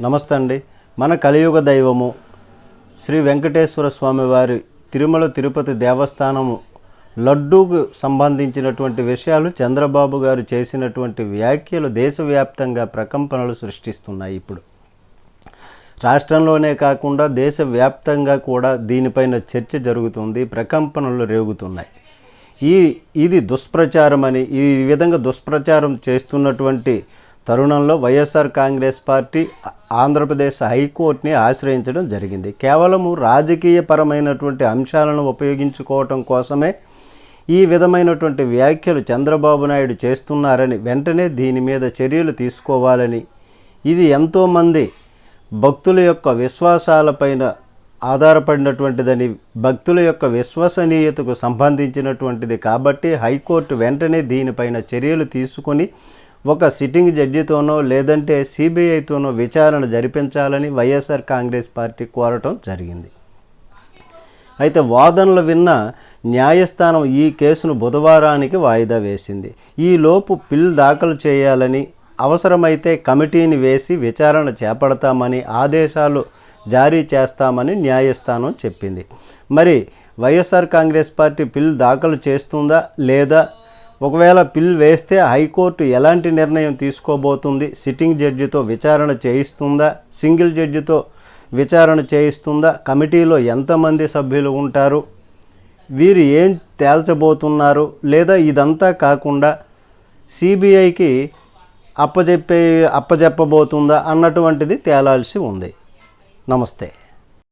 నమస్తే అండి. మన కలియుగ దైవము శ్రీ వెంకటేశ్వర స్వామి వారి తిరుమల తిరుపతి దేవస్థానము లడ్డూకు సంబంధించినటువంటి విషయాలు చంద్రబాబు గారు చేసినటువంటి వ్యాఖ్యలు దేశవ్యాప్తంగా ప్రకంపనలు సృష్టిస్తున్నాయి. ఇప్పుడు రాష్ట్రంలోనే కాకుండా దేశవ్యాప్తంగా కూడా దీనిపైన చర్చ జరుగుతుంది, ప్రకంపనలు రేగుతున్నాయి. ఇది దుష్ప్రచారమని, ఈ విధంగా దుష్ప్రచారం చేస్తున్నటువంటి తరుణంలో వైఎస్ఆర్ కాంగ్రెస్ పార్టీ ఆంధ్రప్రదేశ్ హైకోర్టుని ఆశ్రయించడం జరిగింది. కేవలము రాజకీయపరమైనటువంటి అంశాలను ఉపయోగించుకోవటం కోసమే ఈ విధమైనటువంటి వ్యాఖ్యలు చంద్రబాబు నాయుడు చేస్తున్నారని, వెంటనే దీని మీద చర్యలు తీసుకోవాలని, ఇది ఎంతోమంది భక్తుల యొక్క విశ్వాసాలపైన ఆధారపడినటువంటిదని, భక్తుల యొక్క విశ్వసనీయతకు సంబంధించినటువంటిది కాబట్టి హైకోర్టు వెంటనే దీనిపైన చర్యలు తీసుకొని ఒక సిట్టింగ్ జడ్జితోనో లేదంటే సిబిఐతోనో విచారణ జరిపించాలని వైఎస్ఆర్ కాంగ్రెస్ పార్టీ కోరటం జరిగింది. అయితే వాదనలు విన్న న్యాయస్థానం ఈ కేసును బుధవారానికి వాయిదా వేసింది. ఈలోపు పిల్ దాఖలు చేయాలని, అవసరమైతే కమిటీని వేసి విచారణ చేపడతామని, ఆదేశాలు జారీ చేస్తామని న్యాయస్థానం చెప్పింది. మరి వైఎస్ఆర్ కాంగ్రెస్ పార్టీ పిల్ దాఖలు చేస్తుందా లేదా, ఒకవేళ పిల్ వేస్తే హైకోర్టు ఎలాంటి నిర్ణయం తీసుకోబోతుంది, సిట్టింగ్ జడ్జితో విచారణ చేయిస్తుందా, సింగిల్ జడ్జితో విచారణ చేయిస్తుందా, కమిటీలో ఎంతమంది సభ్యులు ఉంటారు, వీరు ఏం తేల్చబోతున్నారు, లేదా ఇదంతా కాకుండా సిబిఐకి అప్పజెప్పబోతుందా అన్నటువంటిది తేలాల్సి ఉంది. నమస్తే.